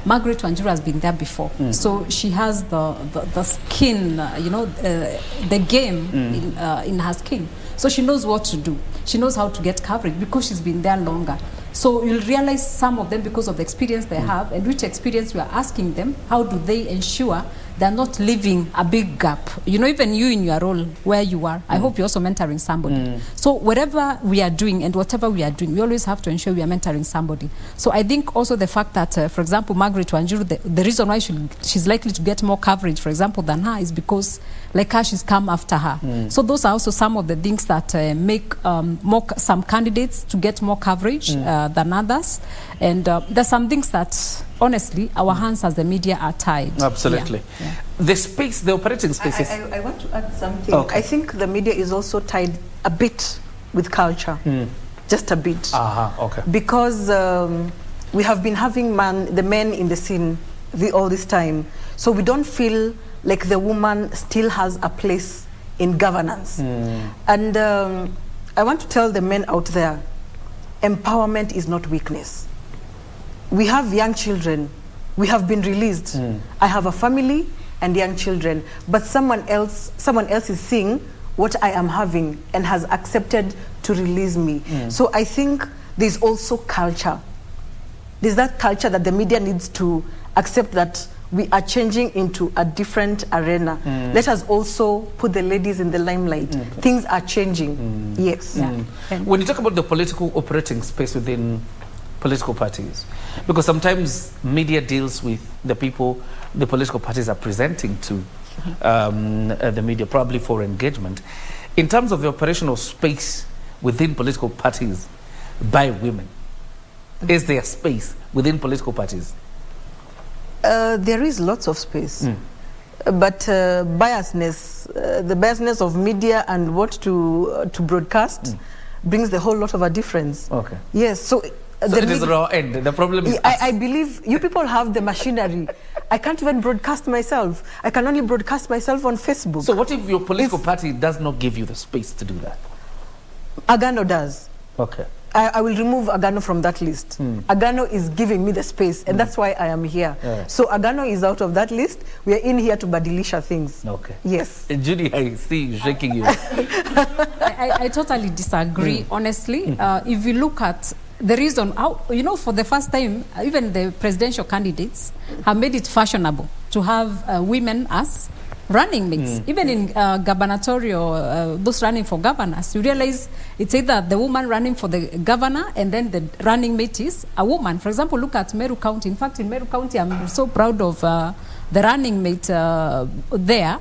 Margaret Wanjiru has been there before. So she has the skin, the game in her skin. So she knows what to do. She knows how to get coverage because she's been there longer. So you'll realize some of them, because of the experience they have, and which experience we are asking them, how do they ensure they're not leaving a big gap? Even you in your role where you are, I hope you're also mentoring somebody. So whatever we are doing and whatever we are doing, we always have to ensure we are mentoring somebody. So I think also the fact that, for example, Margaret Wanjiru, the reason why she's likely to get more coverage, for example, than her is because, like her, she's come after her. So those are also some of the things that make some candidates to get more coverage than others. And there's some things that, honestly, our hands as the media are tied. Absolutely. Yeah. The space, the operating spaces. I want to add something. Okay. I think the media is also tied a bit with culture. Just a bit. Okay. Because we have been having the men in the scene all this time. So we don't feel like the woman still has a place in governance. And I want to tell the men out there, empowerment is not weakness. We have young children. We have been released. I have a family and young children, but someone else is seeing what I am having and has accepted to release me. So I think there's also culture. There's that culture that the media needs to accept, that we are changing into a different arena. Let us also put the ladies in the limelight. Things are changing. Yes. When you talk about the political operating space within political parties, because sometimes media deals with the people the political parties are presenting to the media, probably for engagement. In terms of the operational space within political parties by women, is there space within political parties? There is lots of space. But biasness, the biasness of media and what to broadcast brings the whole lot of a difference. Okay. Yes, so it is raw end. The problem is I believe you people have the machinery. I can't even broadcast myself. I can only broadcast myself on Facebook. So what if your political party does not give you the space to do that? Agano does. Okay. I will remove Agano from that list. Agano is giving me the space, and that's why I am here. So Agano is out of that list. We are in here to badilisha things. Okay. Yes. Judy, I see you shaking you. I totally disagree, honestly. If you look at the reason, how, you know, for the first time, even the presidential candidates have made it fashionable to have women as running mates. Even in gubernatorial, those running for governors, you realize it's either the woman running for the governor and then the running mate is a woman. For example, look at Meru County. In fact, in Meru County, I'm so proud of the running mate there.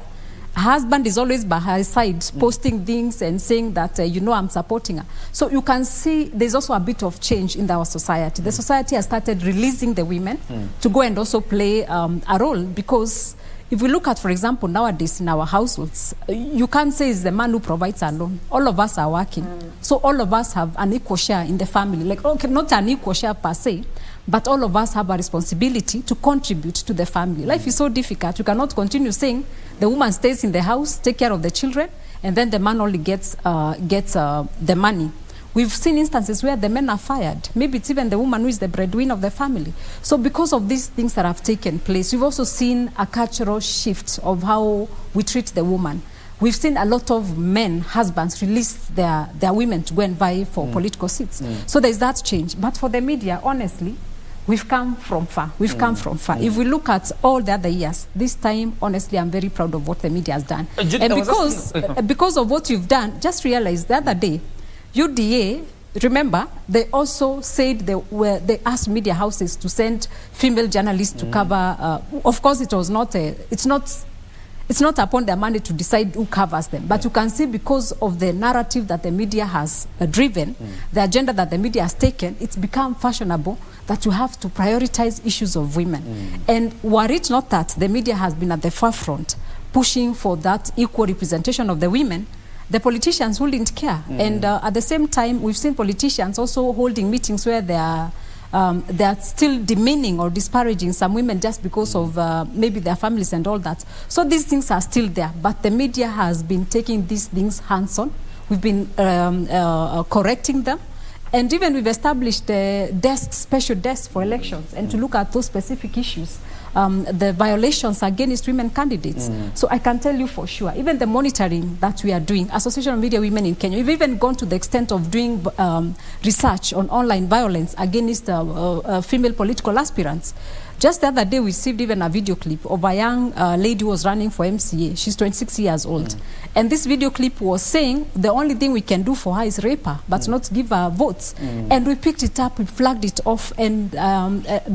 Her husband is always by her side, posting things and saying that, you know, I'm supporting her. So you can see there's also a bit of change in our society. The society has started releasing the women to go and also play a role, because if we look at, for example, nowadays in our households, you can't say it's the man who provides alone. All of us are working. So all of us have an equal share in the family. Like, okay, not an equal share per se, but all of us have a responsibility to contribute to the family. Life is so difficult. You cannot continue saying the woman stays in the house, take care of the children, and then the man only gets the money. We've seen instances where the men are fired. Maybe it's even the woman who is the breadwinner of the family. So because of these things that have taken place, we've also seen a cultural shift of how we treat the woman. We've seen a lot of men, husbands, release their women to go and vie for political seats. So there's that change. But for the media, honestly, we've come from far. We've come from far. If we look at all the other years, this time, honestly, I'm very proud of what the media has done. And because of what you've done, just realize the other day, UDA, remember, they also said they asked media houses to send female journalists to cover. Of course, it was not it's not upon their money to decide who covers them. But you can see, because of the narrative that the media has driven, the agenda that the media has taken, it's become fashionable that you have to prioritize issues of women. And were it not that the media has been at the forefront pushing for that equal representation of the women, the politicians wouldn't care. And at the same time, we've seen politicians also holding meetings where they are still demeaning or disparaging some women just because of maybe their families and all that. So these things are still there, but the media has been taking these things hands-on. We've been correcting them. And even we've established special desks for elections and to look at those specific issues, the violations against women candidates. So I can tell you for sure, even the monitoring that we are doing, Association of Media Women in Kenya, we've even gone to the extent of doing research on online violence against female political aspirants. Just the other day, we received even a video clip of a young lady who was running for MCA. She's 26 years old. And this video clip was saying the only thing we can do for her is rape her, but not give her votes. And we picked it up, we flagged it off, and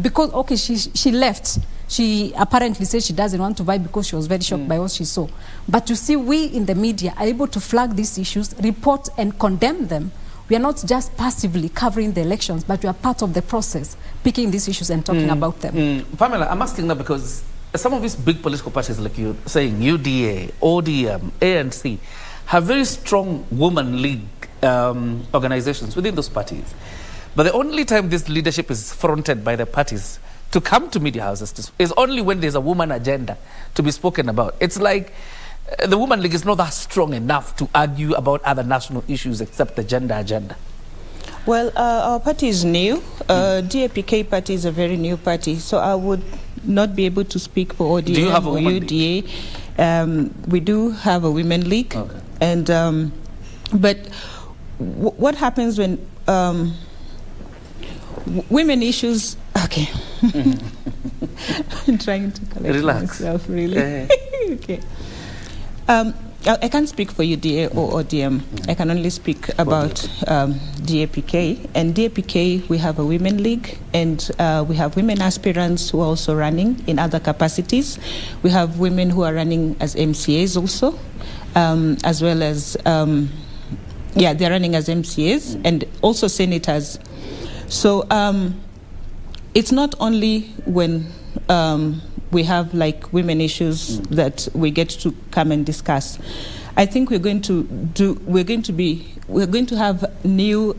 because, okay, she left. She apparently said she doesn't want to vie because she was very shocked by what she saw. But you see, we in the media are able to flag these issues, report and condemn them. We are not just passively covering the elections, but we are part of the process, picking these issues and talking about them. Pamela, I'm asking that because some of these big political parties, like you're saying, UDA, ODM, ANC, have very strong woman league organizations within those parties. But the only time this leadership is fronted by the parties to come to media houses is only when there's a woman agenda to be spoken about. It's like the Women League is not that strong enough to argue about other national issues except the gender agenda. Well, our party is new. DAPK party is a very new party, so I would not be able to speak for ODM. Do you have a women UDA. We do have a women league, and but what happens when women issues? Okay, I'm trying to collect myself. Really, okay. I can't speak for UDA or ODM. I can only speak about DAPK. And DAPK, we have a women league, and we have women aspirants who are also running in other capacities. We have women who are running as MCAs also, as well as, they're running as MCAs and also senators. So it's not only when we have like women issues that we get to come and discuss. I think we're going to have new,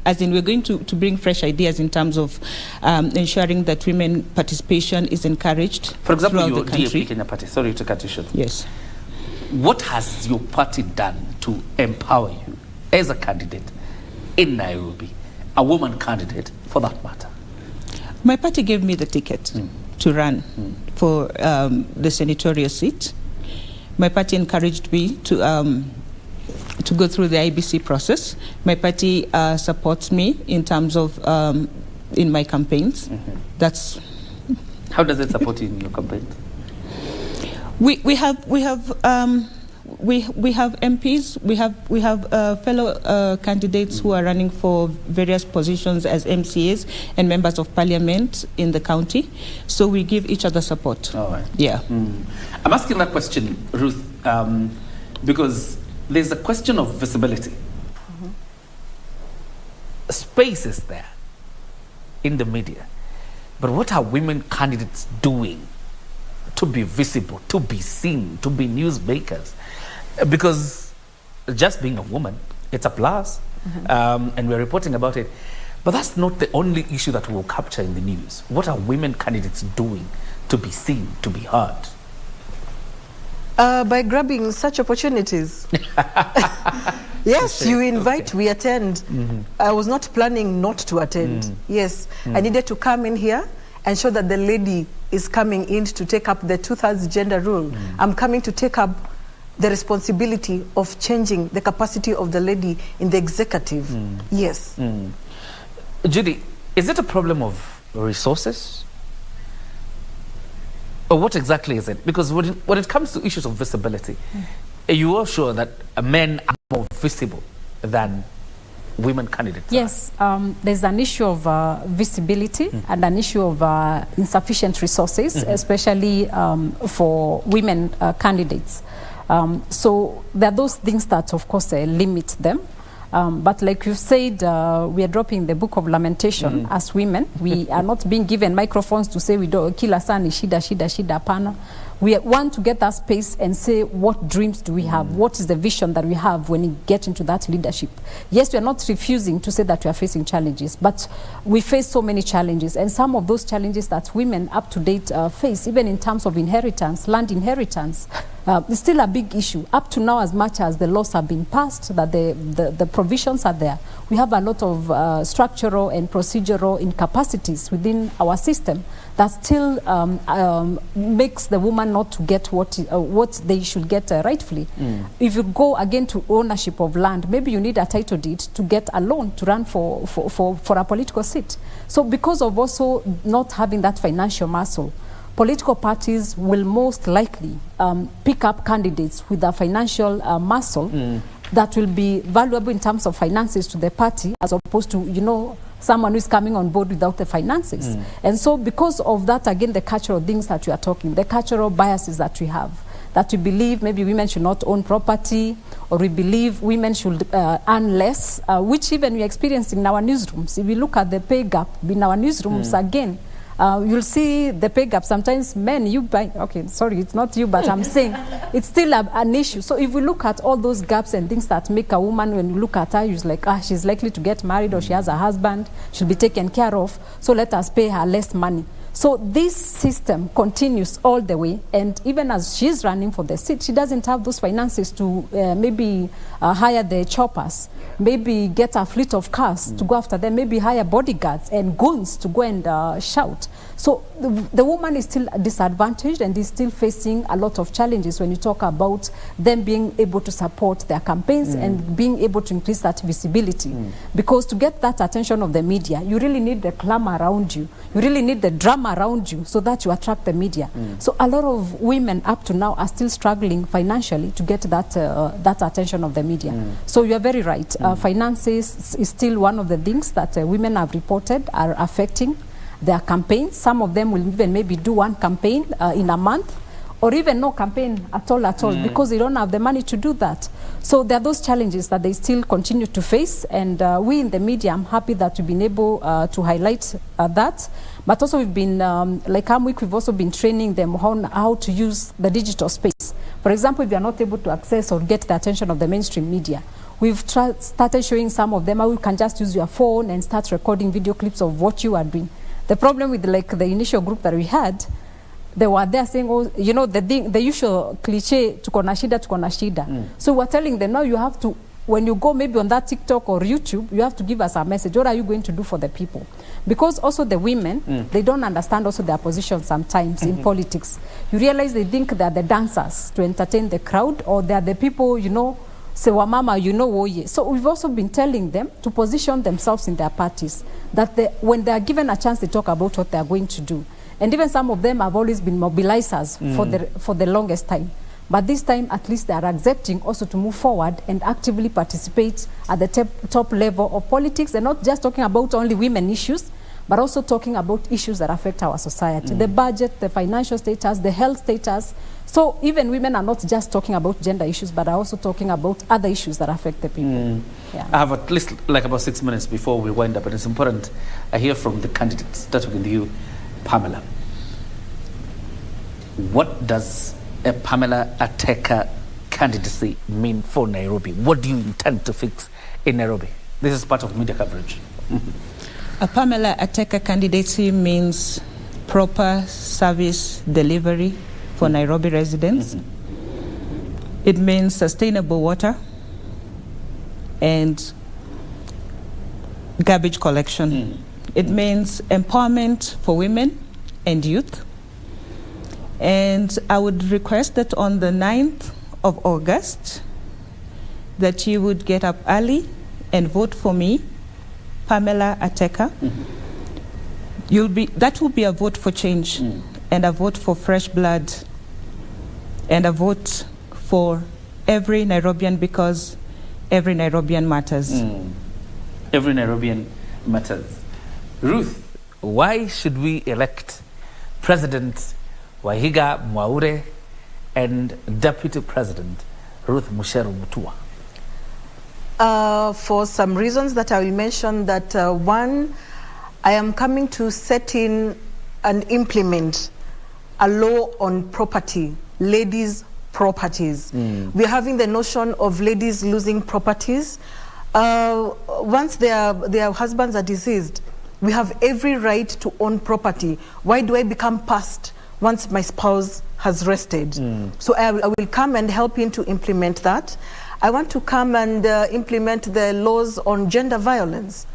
as in we're going to bring fresh ideas in terms of ensuring that women participation is encouraged. For example, your the country. DAP Kenya party, sorry to cut you short. Yes. What has your party done to empower you as a candidate in Nairobi, a woman candidate for that matter? My party gave me the ticket to run for the senatorial seat. My party encouraged me to go through the IBC process. My party supports me in terms of in my campaigns. That's. How does it support you in your campaigns? We have MPs. We have fellow candidates who are running for various positions as MCAs and members of parliament in the county. So we give each other support. All right. Yeah. I'm asking that question, Ruth, because there's a question of visibility. Space is there in the media, but what are women candidates doing to be visible, to be seen, to be newsmakers? Because just being a woman, it's a plus, and we're reporting about it. But that's not the only issue that we'll capture in the news. What are women candidates doing to be seen, to be heard? By grabbing such opportunities. Yes, you invite, we attend. I was not planning not to attend. Yes, I needed to come in here and show that the lady is coming in to take up the 2/3 gender rule. I'm coming to take up the responsibility of changing the capacity of the lady in the executive. Yes. Judy, is it a problem of resources? Or what exactly is it? Because when it comes to issues of visibility, you are sure that men are more visible than women candidates? Yes, there's an issue of visibility and an issue of insufficient resources, especially for women candidates. So there are those things that, of course, limit them. But like you said, we are dropping the book of lamentation as women. We are not being given microphones to say we don't kill us and shida pana. We want to get that space and say, what dreams do we have? What is the vision that we have when we get into that leadership? Yes, we are not refusing to say that we are facing challenges, but we face so many challenges. And some of those challenges that women up to date face, even in terms of inheritance, land inheritance, is still a big issue. Up to now, as much as the laws have been passed, that the provisions are there, we have a lot of structural and procedural incapacities within our system that still makes the woman not to get what they should get rightfully. If you go again to ownership of land, maybe you need a title deed to get a loan to run for a political seat. So because of also not having that financial muscle, political parties will most likely pick up candidates with a financial muscle that will be valuable in terms of finances to the party, as opposed to, you know, someone who is coming on board without the finances. And so because of that, again, the cultural things that we are talking, the cultural biases that we have, that we believe maybe women should not own property, or we believe women should earn less, which even we are experiencing in our newsrooms. If we look at the pay gap in our newsrooms again, you'll see the pay gap. Sometimes men, okay, sorry, it's not you, but I'm saying it's still an issue. So if we look at all those gaps and things that make a woman, when you look at her, you're like, she's likely to get married, or she has a husband, she'll be taken care of, so let us pay her less money. So this system continues all the way, and even as she's running for the seat, she doesn't have those finances to maybe hire the choppers, maybe get a fleet of cars to go after them, maybe hire bodyguards and goons to go and shout. So the woman is still disadvantaged and is still facing a lot of challenges when you talk about them being able to support their campaigns and being able to increase that visibility. Because to get that attention of the media, you really need the clamor around you. You really need the drama around you so that you attract the media. So a lot of women up to now are still struggling financially to get that attention of the media. So you are very right. Finances is still one of the things that women have reported are affecting their campaigns. Some of them will even maybe do one campaign in a month, or even no campaign at all, because they don't have the money to do that. So there are those challenges that they still continue to face, and we in the media, I'm happy that we've been able to highlight that. But also we've been, like week, we've also been training them on how to use the digital space. For example, if you're not able to access or get the attention of the mainstream media, we've started showing some of them how you can just use your phone and start recording video clips of what you are doing. The problem with the initial group that we had, they were there saying, oh, you know, the usual cliche, tuko na shida. So we're telling them, now you have to when you go maybe on that TikTok or YouTube, you have to give us a message. What are you going to do for the people? Because also the women, they don't understand also their position sometimes in politics. You realize they think they're the dancers to entertain the crowd, or they're the people, you know, say, Wamama, you know, woye. So we've also been telling them to position themselves in their parties, that when they are given a chance, they talk about what they are going to do. And even some of them have always been mobilizers for the longest time. But this time, at least they are accepting also to move forward and actively participate at the top level of politics, and not just talking about only women issues, but also talking about issues that affect our society. The budget, the financial status, the health status. So even women are not just talking about gender issues, but are also talking about other issues that affect the people. Yeah. I have at least like about 6 minutes before we wind up, and it's important I hear from the candidates, starting with you, Pamela. What does a Pamela Ateka candidacy mean for Nairobi? What do you intend to fix in Nairobi? This is part of media coverage. A Pamela Ateka candidacy means proper service delivery for Nairobi residents. It means sustainable water and garbage collection. It means empowerment for women and youth. And I would request that on the 9th of August, that you would get up early and vote for me, Pamela Ateka. That will be a vote for change, and a vote for fresh blood, and a vote for every Nairobian, because every Nairobian matters. Every Nairobian matters. Ruth, why should we elect President Wahiga Mwaure and Deputy President Ruth Mucheru Mutua? For some reasons that I will mention. That one, I am coming to set in and implement a law on property, ladies' properties. We're having the notion of ladies losing properties. Once their husbands are deceased, we have every right to own property. Why do I become past once my spouse has rested? So I will come and help in to implement that. I want to come and implement the laws on gender violence,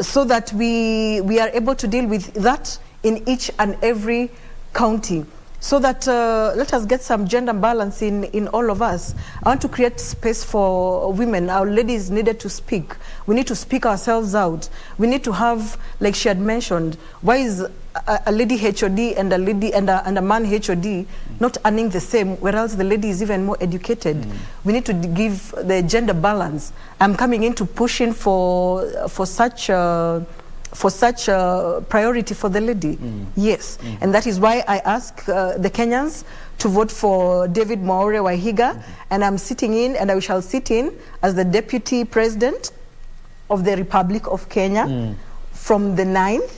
so that we are able to deal with that in each and every county, so that let us get some gender balance in all of us. I want to create space for women. Our ladies needed to speak. We need to speak ourselves out. We need to have, like she had mentioned, why is a lady HOD and a lady and a man HOD not earning the same, whereas the lady is even more educated? We need to give the gender balance. I'm coming in to push in for such priority for the lady. Yes, and that is why I ask the Kenyans to vote for David Mwaure Wahiga, and I'm sitting in, and I shall sit in as the Deputy President of the Republic of Kenya from the 9th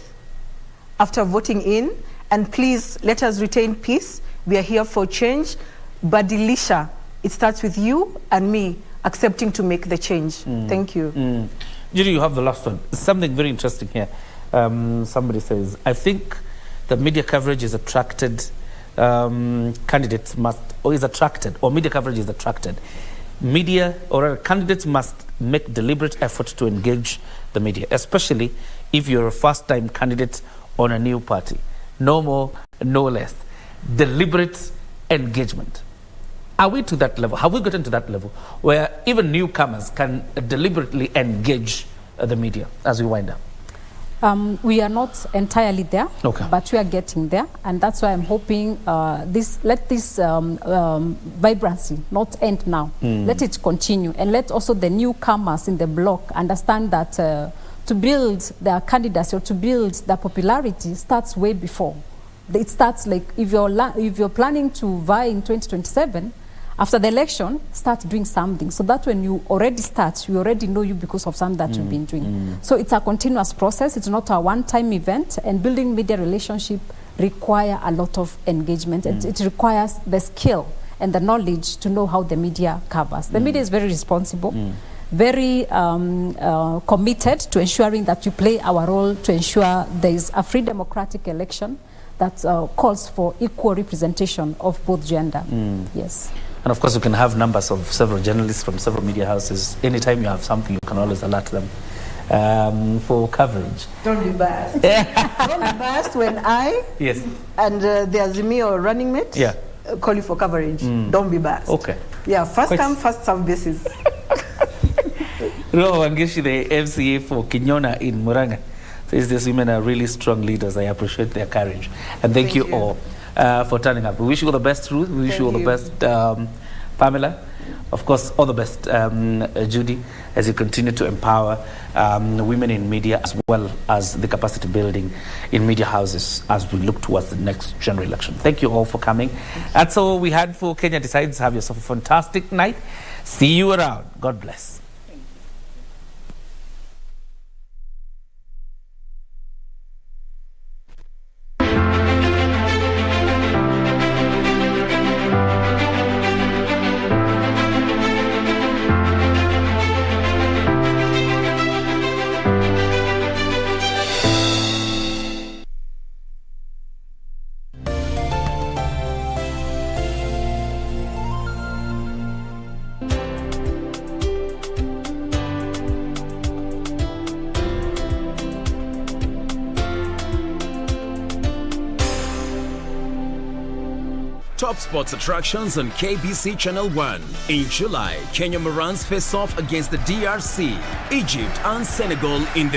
after voting in. And please let us retain peace. We are here for change. Badilisha, it starts with you and me accepting to make the change. Thank you. Judy, you have the last one. Something very interesting here. Somebody says, I think the media coverage is attracted, candidates must, or is attracted, or media coverage is attracted. Media or candidates must make deliberate effort to engage the media, especially if you're a first-time candidate on a new party. No more, no less. Deliberate engagement. Are we to that level? Have we gotten to that level where even newcomers can deliberately engage the media as we wind up? We are not entirely there, but we are getting there, and that's why I'm hoping let this vibrancy not end now. Let it continue, and let also the newcomers in the block understand that to build their candidacy or to build their popularity starts way before. It starts like if you're planning to vie in 2027. After the election, start doing something, so that when you already start, we already know you because of something that you've been doing. So it's a continuous process. It's not a one-time event, and building media relationship require a lot of engagement. It requires the skill and the knowledge to know how the media covers. The media is very responsible, very committed to ensuring that we play our role to ensure there is a free democratic election that calls for equal representation of both gender. Yes. And of course, you can have numbers of several journalists from several media houses. Anytime you have something, you can always alert them for coverage. Don't be biased. Don't be biased when I Yes. and the Azimio running mate call you for coverage. Don't be biased. Okay. Yeah, first come, first serve basis. Ro Wangeshi, the MCA for Kinyona in Muranga, says these women are really strong leaders. I appreciate their courage. And thank you all for turning up. We wish you all the best, Ruth. We wish you all the best, Pamela. Of course, all the best, Judy, as you continue to empower women in media as well as the capacity building in media houses as we look towards the next general election. Thank you all for coming. That's all we had for Kenya Decides. Have yourself a fantastic night. See you around. God bless. Top sports attractions on KBC Channel 1. In July, Kenya Morans face off against the DRC, Egypt and Senegal in the